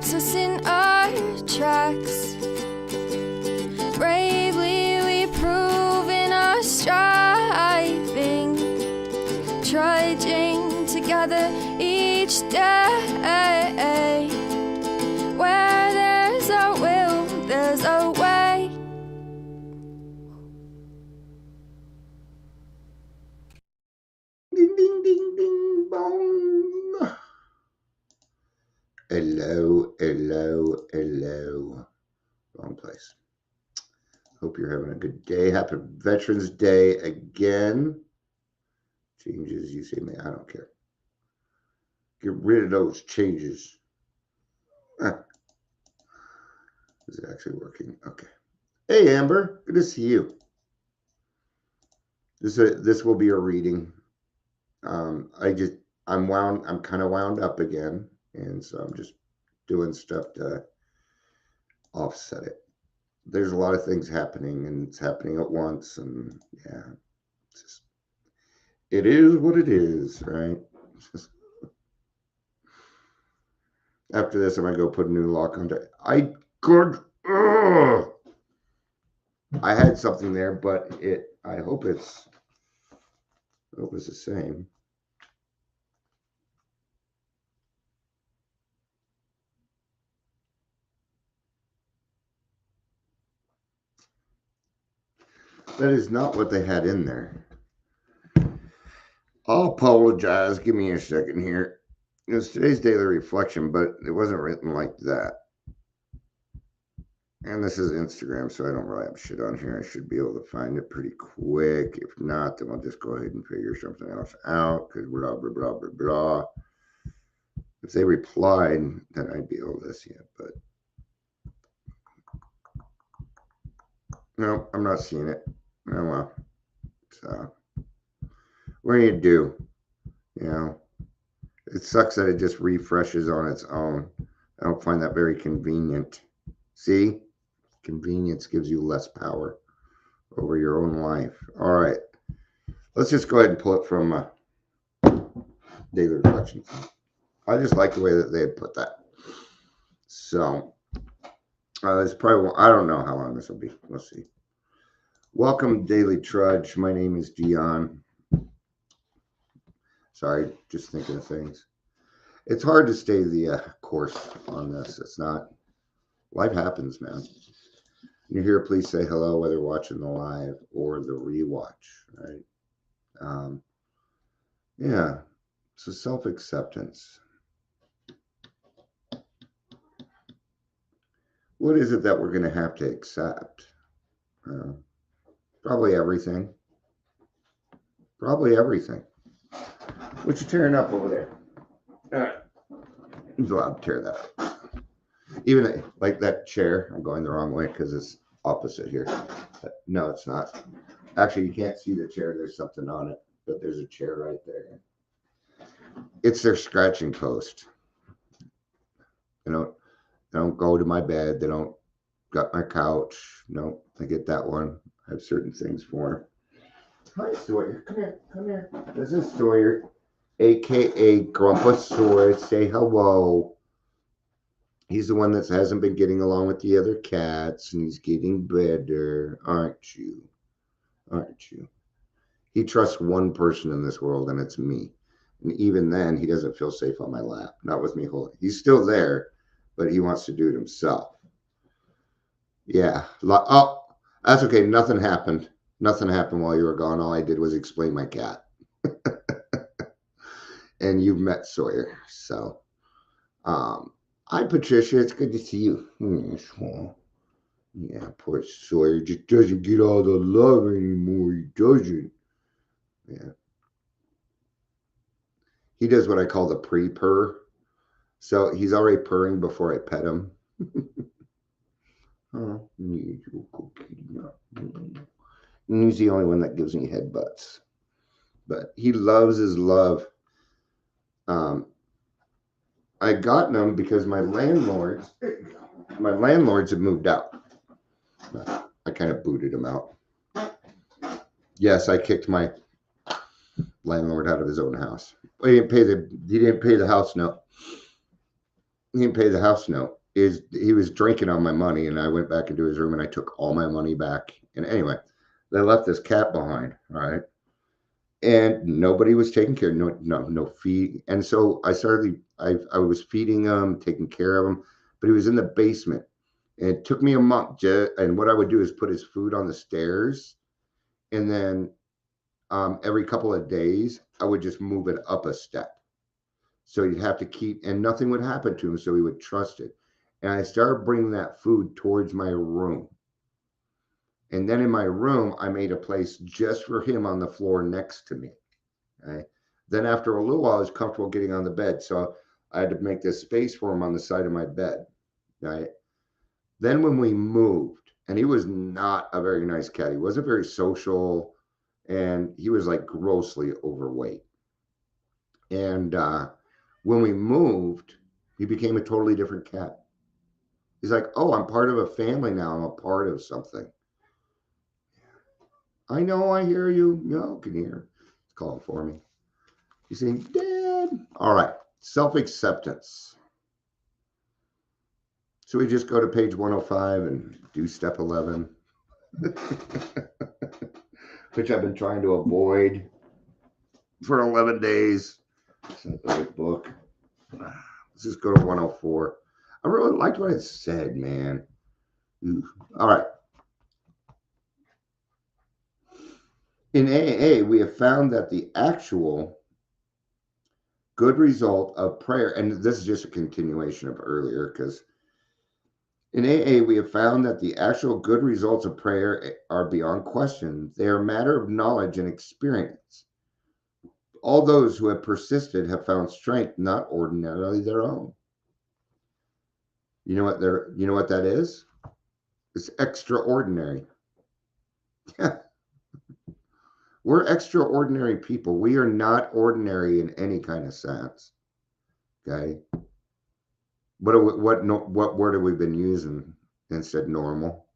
stops us in our tracks. Bravely we prove in our striving, trudging together each day. Where there's a will, there's a way. Ding, ding, ding, ding, bong. Hello, hello, hello. Wrong place. Hope you're having a good day. Happy Veterans Day again. Changes, you say, man, I don't care. Get rid of those changes. Is it actually working? Okay. Hey, Amber. Good to see you. This will be a reading. I'm kind of wound up again, and so I'm just doing stuff to offset it. There's a lot of things happening, and it's happening at once, and yeah, it is what it is, right? After this, I'm gonna go put a new lock on. I had something there, but I hope it's the same. That is not what they had in there. I'll apologize. Give me a second here. It was today's daily reflection, but it wasn't written like that. And this is Instagram, so I don't really have shit on here. I should be able to find it pretty quick. If not, then I'll just go ahead and figure something else out, because blah, blah, blah, blah, blah. If they replied, then I'd be able to see it, but no, I'm not seeing it. Oh, well. So, what do you do? You know, it sucks that it just refreshes on its own. I don't find that very convenient. See? Convenience gives you less power over your own life. All right. Let's just go ahead and pull it from daily reflection. I just like the way that they had put that. So, it's probably, I don't know how long this will be. Let's see. Welcome, Daily Trudge. My name is Dion. Sorry, just thinking of things. It's hard to stay the course on this. It's not. Life happens, man. You're here, please say hello, whether watching the live or the rewatch, right? Yeah, so self-acceptance. What is it that we're going to have to accept? Probably everything. Probably everything. What you tearing up over there? All right. So I'll tear that up. Even like that chair, I'm going the wrong way because it's opposite here. No, it's not. Actually, you can't see the chair. There's something on it, but there's a chair right there. It's their scratching post. They don't go to my bed. They don't got my couch. No, I get that one. I have certain things for them. Hi, Sawyer. Come here. Come here. This is Sawyer, aka Grumposaurus. Say hello. He's the one that hasn't been getting along with the other cats, and he's getting better, aren't you? Aren't you? He trusts one person in this world, and it's me. And even then, he doesn't feel safe on my lap. Not with me holding. He's still there, but he wants to do it himself. Yeah. Oh, that's okay. Nothing happened. Nothing happened while you were gone. All I did was explain my cat. And you've met Sawyer. So, hi, Patricia. It's good to see you. Yeah, poor Sawyer just doesn't get all the love anymore. He doesn't. Yeah. He does what I call the pre-purr. So he's already purring before I pet him. Oh, and he's the only one that gives me headbutts. But he loves his love. I got them because my landlords have moved out. I kind of booted him out. Yes, I kicked my landlord out of his own house. He didn't pay the house note. he didn't pay the house note. He was drinking on my money, and I went back into his room and I took all my money back. And anyway, they left this cat behind, all right? And nobody was taking care, no feed. And so I was feeding him, taking care of him, but he was in the basement. And it took me a month. And what I would do is put his food on the stairs, and then every couple of days, I would just move it up a step. So you'd have to keep, and nothing would happen to him. So he would trust it. And I started bringing that food towards my room. And then in my room, I made a place just for him on the floor next to me. Right? Then after a little while, I was comfortable getting on the bed. So I had to make this space for him on the side of my bed. Right? Then when we moved, and he was not a very nice cat. He wasn't very social, and he was like grossly overweight. And when we moved, he became a totally different cat. He's like, oh, I'm part of a family now. I'm a part of something. I know, I hear you. No, can hear. It's calling for me. You saying, Dad? All right. Self-acceptance. So we just go to page 105 and do step 11, which I've been trying to avoid for 11 days. It's not the right book. Let's just go to 104. I really liked what it said, man. Ooh. All right. In AA, we have found that the actual good result of prayer, and this is just a continuation of earlier, because in AA, we have found that the actual good results of prayer are beyond question. They are a matter of knowledge and experience. All those who have persisted have found strength not ordinarily their own. You know what that is? It's extraordinary. Yeah. We're extraordinary people. We are not ordinary in any kind of sense. Okay. What word have we been using instead normal?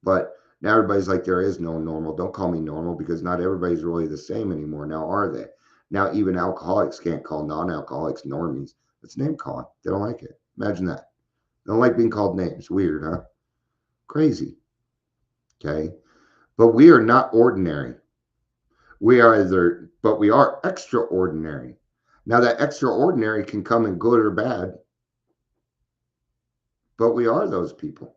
But now everybody's like, there is no normal. Don't call me normal, because not everybody's really the same anymore. Now, are they? Now, even alcoholics can't call non-alcoholics normies. It's name calling. They don't like it. Imagine that. They don't like being called names. Weird, huh? Crazy. Okay. But we are not ordinary. We are extraordinary. Now, that extraordinary can come in good or bad, but we are those people.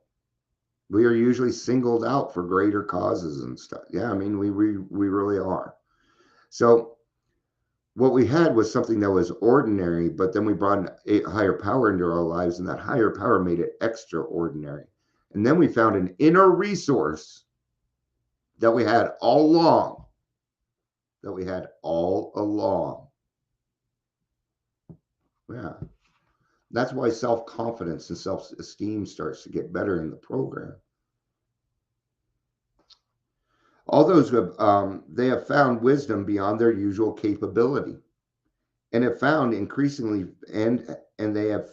We are usually singled out for greater causes and stuff. Yeah, I mean, we really are. So what we had was something that was ordinary, but then we brought a higher power into our lives, and that higher power made it extraordinary. And then we found an inner resource that we had all along. Yeah. That's why self-confidence and self-esteem starts to get better in the program. All those who have, they have found wisdom beyond their usual capability, and have found increasingly, and they have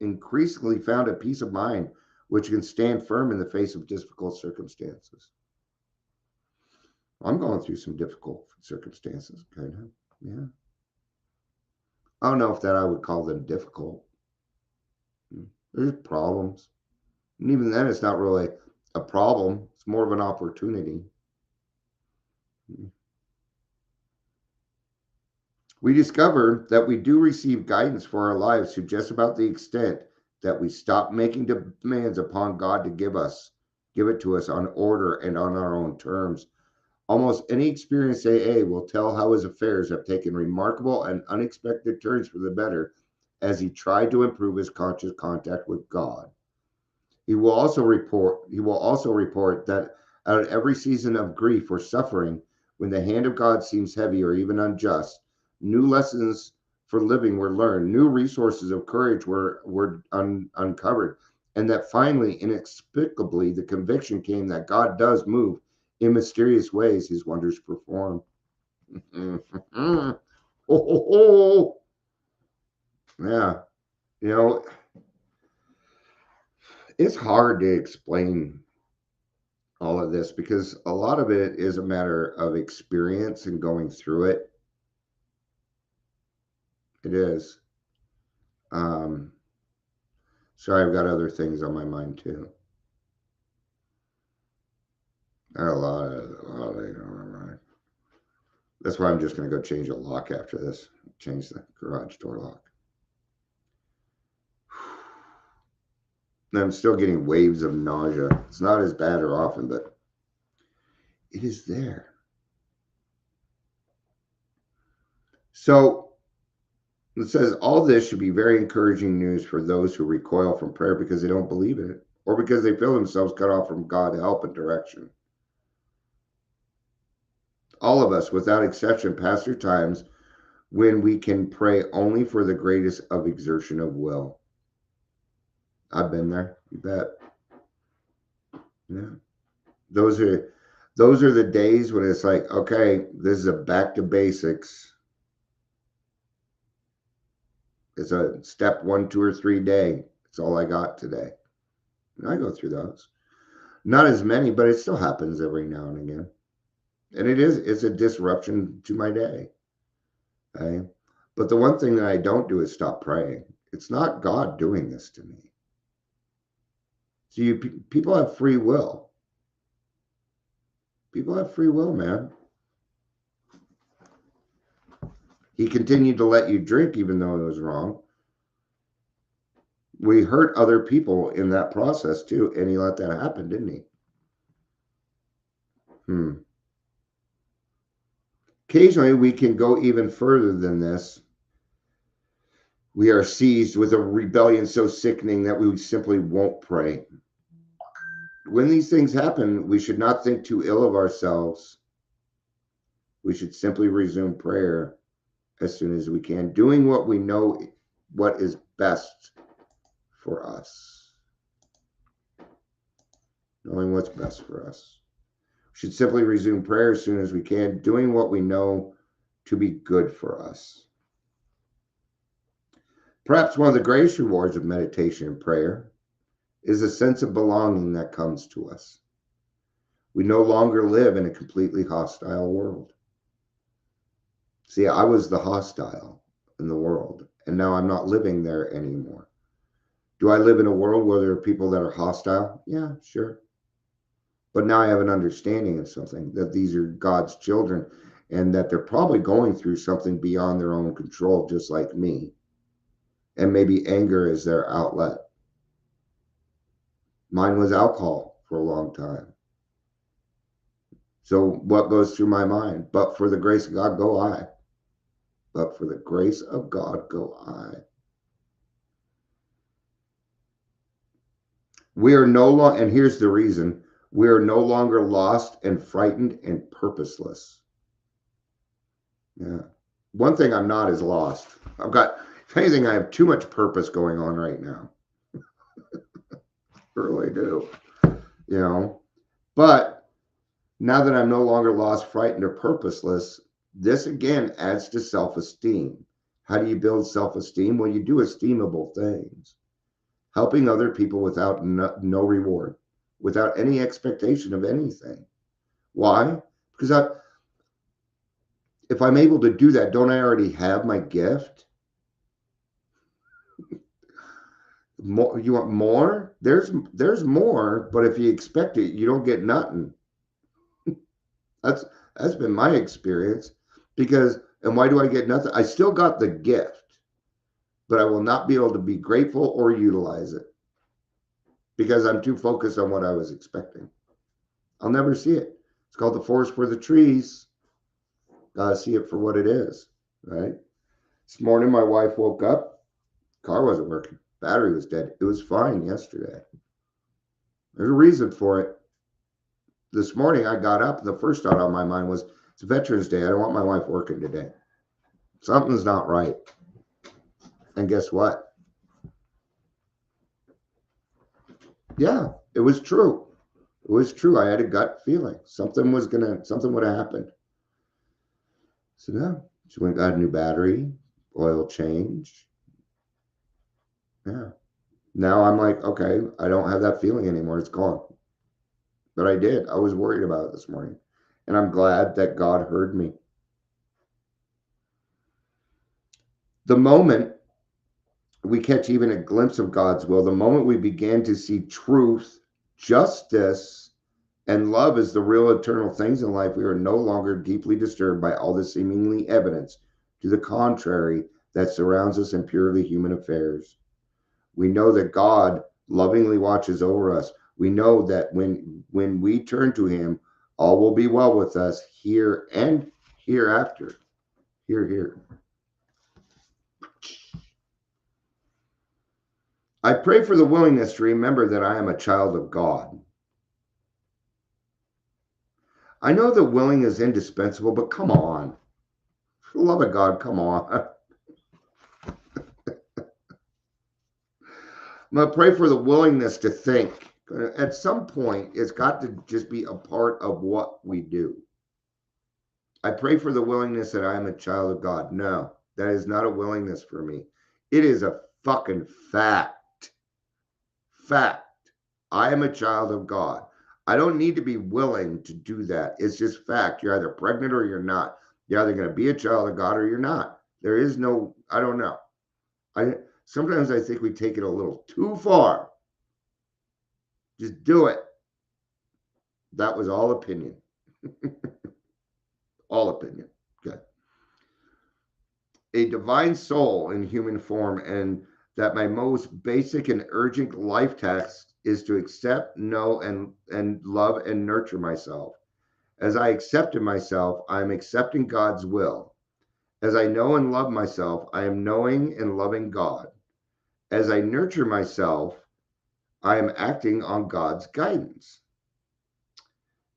increasingly found a peace of mind which can stand firm in the face of difficult circumstances. I'm going through some difficult circumstances, kind of. Yeah. I don't know if that I would call them difficult. There's problems. And even then, it's not really a problem. It's more of an opportunity. We discover that we do receive guidance for our lives to just about the extent that we stop making demands upon God to give it to us on order and on our own terms. Almost any experienced AA will tell how his affairs have taken remarkable and unexpected turns for the better as he tried to improve his conscious contact with God. He will also report that out of every season of grief or suffering, when the hand of God seems heavy or even unjust, new lessons for living were learned, new resources of courage were uncovered, and that finally, inexplicably, the conviction came that God does move in mysterious ways, his wonders perform. Oh. Yeah. You know, it's hard to explain all of this because a lot of it is a matter of experience and going through it. It is. Sorry, I've got other things on my mind too. I had a lot of things on my mind. That's why I'm just going to go change the lock after this. Change the garage door lock. I'm still getting waves of nausea. It's not as bad or often, but it is there. So it says all this should be very encouraging news for those who recoil from prayer because they don't believe in it or because they feel themselves cut off from God's help and direction. All of us, without exception, pass through times when we can pray only for the greatest of exertion of will. I've been there, you bet. Yeah. Those are the days when it's like, okay, this is a back to basics. It's a step 1, 2, or 3 day. It's all I got today. And I go through those. Not as many, but it still happens every now and again. And it's a disruption to my day. Okay? But the one thing that I don't do is stop praying. It's not God doing this to me. So people have free will. People have free will, man. He continued to let you drink even though it was wrong. We hurt other people in that process too, and he let that happen, didn't he? Occasionally, we can go even further than this. We are seized with a rebellion so sickening that we simply won't pray. When these things happen, we should not think too ill of ourselves. We should simply resume prayer as soon as we can, doing what we know what is best for us. Knowing what's best for us. We should simply resume prayer as soon as we can, doing what we know to be good for us. Perhaps one of the greatest rewards of meditation and prayer is a sense of belonging that comes to us. We no longer live in a completely hostile world. See, I was the hostile in the world, and now I'm not living there anymore. Do I live in a world where there are people that are hostile? Yeah, sure. But now I have an understanding of something, that these are God's children, and that they're probably going through something beyond their own control, just like me. And maybe anger is their outlet. Mine was alcohol for a long time. So what goes through my mind? But for the grace of God, go I. But for the grace of God, go I. We are no longer, and here's the reason, we are no longer lost and frightened and purposeless. Yeah. One thing I'm not is lost. I've got, if anything, I have too much purpose going on right now. Really do. You know, but now that I'm no longer lost, frightened, or purposeless, this again adds to self-esteem. How do you build self-esteem? Well, you do esteemable things. Helping other people without no reward, without any expectation of anything. Why? Because if I'm able to do that, don't I already have my gift? More, you want more? There's more, but if you expect it, you don't get nothing. That's been my experience. Because, and why do I get nothing? I still got the gift, but I will not be able to be grateful or utilize it because I'm too focused on what I was expecting. I'll never see it. It's called the forest for the trees. Gotta see it for what it is, right? This morning, my wife woke up. Car wasn't working. Battery was dead. It was fine yesterday. There's a reason for it. This morning, I got up, and the first thought on my mind was, it's Veterans Day. I don't want my wife working today. Something's not right. And guess what? Yeah, it was true. It was true. I had a gut feeling. Something would have happened. So no, she went and got a new battery, oil change. Yeah. Now I'm like, okay, I don't have that feeling anymore. It's gone. But I did. I was worried about it this morning. And I'm glad that God heard me. The moment we catch even a glimpse of God's will, the moment we begin to see truth, justice, and love as the real eternal things in life, we are no longer deeply disturbed by all the seemingly evidence to the contrary that surrounds us in purely human affairs. We know that God lovingly watches over us. We know that when we turn to him, all will be well with us here and hereafter. Here. I pray for the willingness to remember that I am a child of God. I know that willing is indispensable, but come on. For the love of God, come on. I'm going to pray for the willingness to think. At some point, it's got to just be a part of what we do. I pray for the willingness that I am a child of God. No, that is not a willingness for me. It is a fucking fact. Fact. I am a child of God. I don't need to be willing to do that. It's just fact. You're either pregnant or you're not. You're either going to be a child of God or you're not. There is no, I don't know. Sometimes I think we take it a little too far. Just do it. That was all opinion. All opinion. Okay. A divine soul in human form, and that my most basic and urgent life task is to accept, know, and love and nurture myself. As I accepted myself, I am accepting God's will. As I know and love myself, I am knowing and loving God. As I nurture myself, I am acting on God's guidance.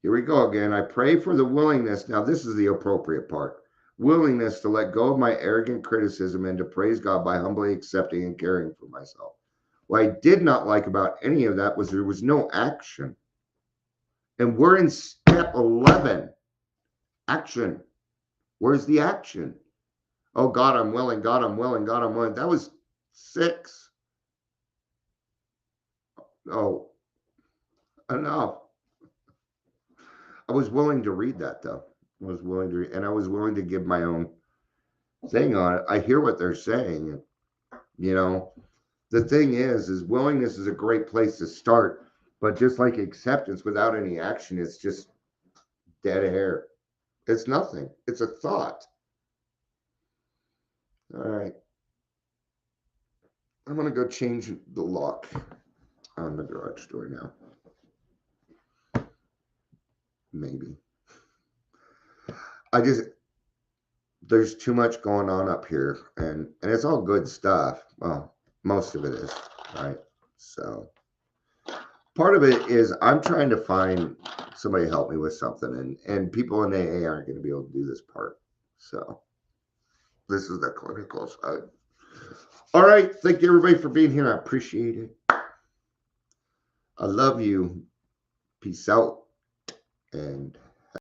Here we go again. I pray for the willingness. Now, this is the appropriate part. Willingness to let go of my arrogant criticism and to praise God by humbly accepting and caring for myself. What I did not like about any of that was there was no action. And we're in step 11. Action. Where's the action? Oh, God, I'm willing. God, I'm willing. God, I'm willing. That was 6. Oh, enough. I was willing to read that, though. I was willing to read, and I was willing to give my own thing on it. I hear what they're saying. You know, the thing is willingness is a great place to start, but just like acceptance without any action, it's just dead air. It's nothing. It's a thought. All right. I'm going to go change the lock on the garage door now. Maybe. There's too much going on up here, and it's all good stuff. Well, most of it is, right? So part of it is I'm trying to find somebody to help me with something, and people in AA aren't going to be able to do this part. So this is the clinical side. All right. Thank you, everybody, for being here. I appreciate it. I love you. Peace out. And